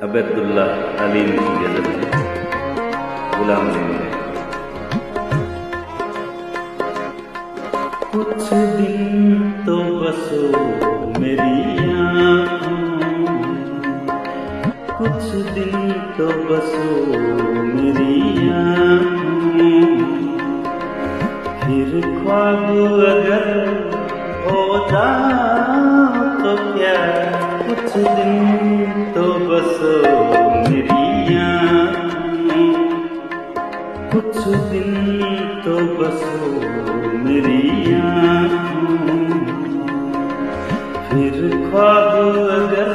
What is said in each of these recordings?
अबैदुल्लाह अलीम की गजल है गुलाम ज़िंदगी। कुछ दिन तो बसो मेरी आँखों में, कुछ दिन तो बसो मेरी आँखों में, फिर ख्वाब अगर हो जाओ तो क्या, कुछ दिन तो बसो मेरी आँखों में, कुछ दिन तो बसो मेरी आँखों में, फिर ख्वाब अगर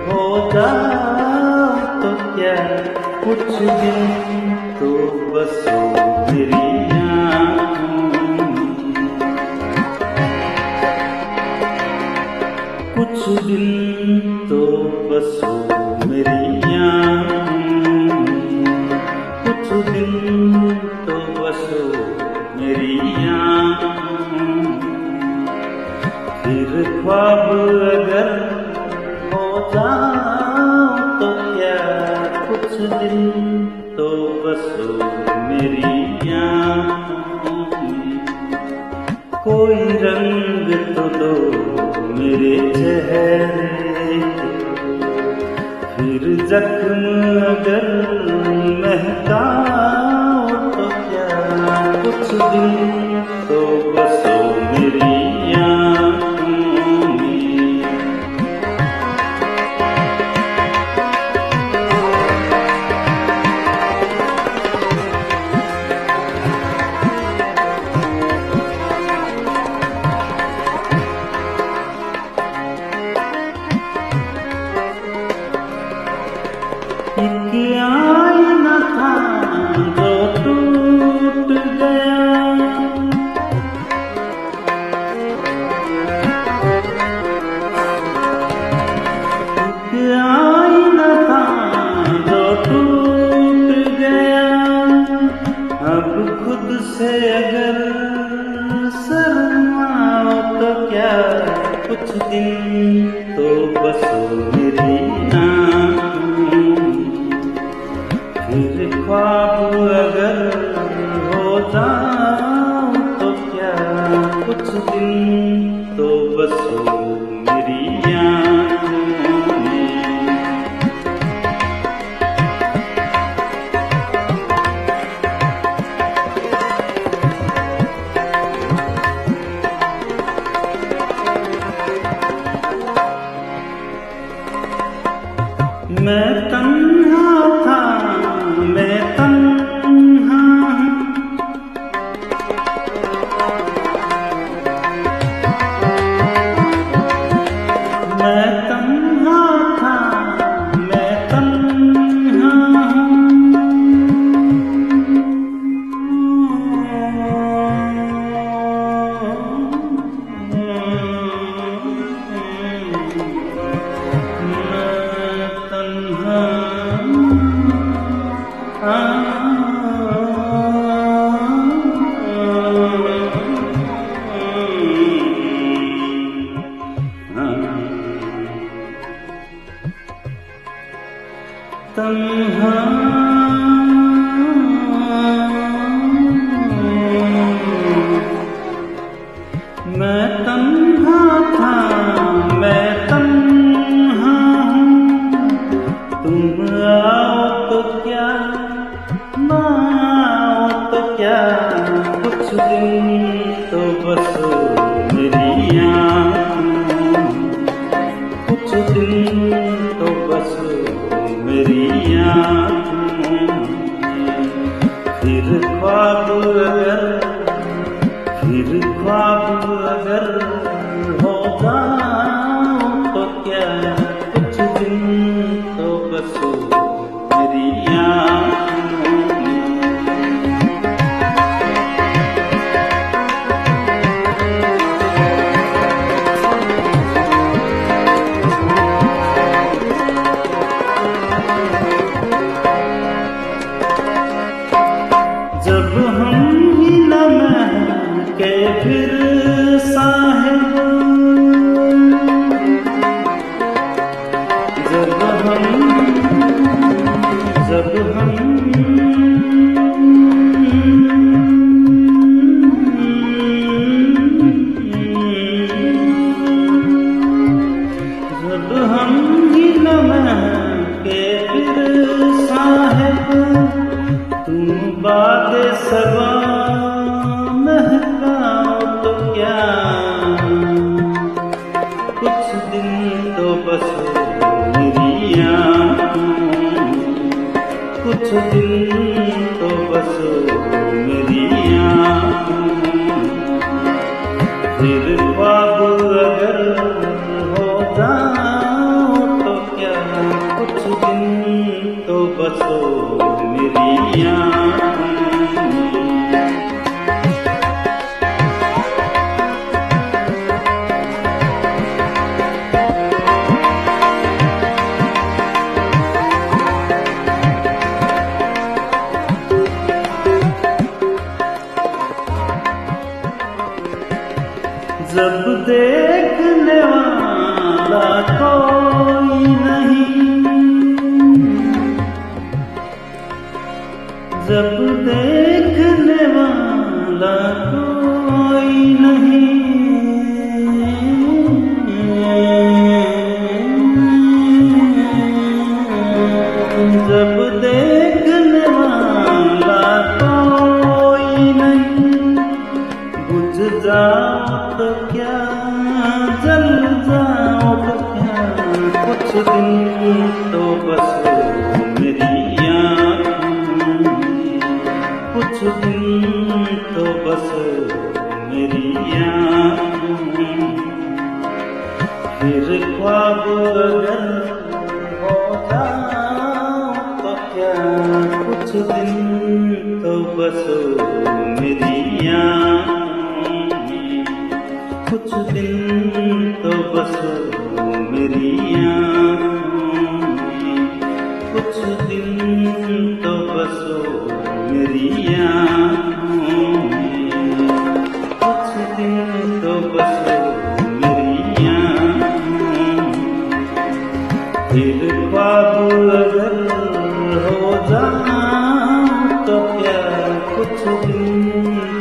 हो जाओ तो क्या, कुछ दिन तो बसो मेरी आँखों में, कुछ दिन तो बसो मेरी आँखों में, कुछ दिन तो बसो मेरी आँखों में, फिर ख्वाब अगर हो जाओ तो क्या, कुछ दिन तो बसो मेरी आँखों में, कोई रंग तो दो मेरे चेहरे के, फिर जख्म अगर महकाओ तो क्या, कुछ दिन तो बसो मेरी आँखों में। एक आईना था जो टूट गया, एक आईना था जो टूट गया, अब खुद से अगर शर्माओ तो क्या, कुछ दिन तो बसो मेरी आँखों में, फिर ख्वाब अगर हो जाओ तो क्या, कुछ दिन तो बसो मेरी आँखों में। मैं तन्हा था, मैं तन्हा हूँ, मैं तन्हा था, मैं तन्हा तन्हा मैं तन्हा था, मैं तन्हा हूँ, तुम आओ तो क्या, ना आओ तो क्या, कुछ दिन तो बसो मेरी आँखों में, कुछ दिन तो बसो मेरी आँखों में, फिर ख्वाब अगर, फिर ख्वाब अगर हो जाओ तो क्या, कुछ दिन तो बसो मेरी आँखों में। जब हम ही न महके फिर साहिब, तुम बात सबा महकाओ तो क्या, कुछ दिन तो बस मेरी आँखों, कुछ दिन तो बस मेरी आँखों, फिर ख्वाब अगर हो जाओ तो क्या, कुछ दिन तो बस मेरी आँखों। जब देखने वाला कोई नहीं, जब देखने वाला कोई नहीं, जब देखने वाला कोई नहीं, बुझ जाओ तो क्या, जल जाओ तो क्या, कुछ दिन तो बस मेरी आँखों, कुछ दिन तो बस मेरी आँखों, फिर ख्वाब अगर हो जाओ तो क्या, कुछ दिन तो बस मेरी आँखों, कुछ दिन तो बस मेरी आँखों, कुछ दिन तो बस मेरी आँखों, कुछ दिन तो बस मेरी आँखों, फिर ख्वाब अगर हो जाओ तो क्या, कुछ दिन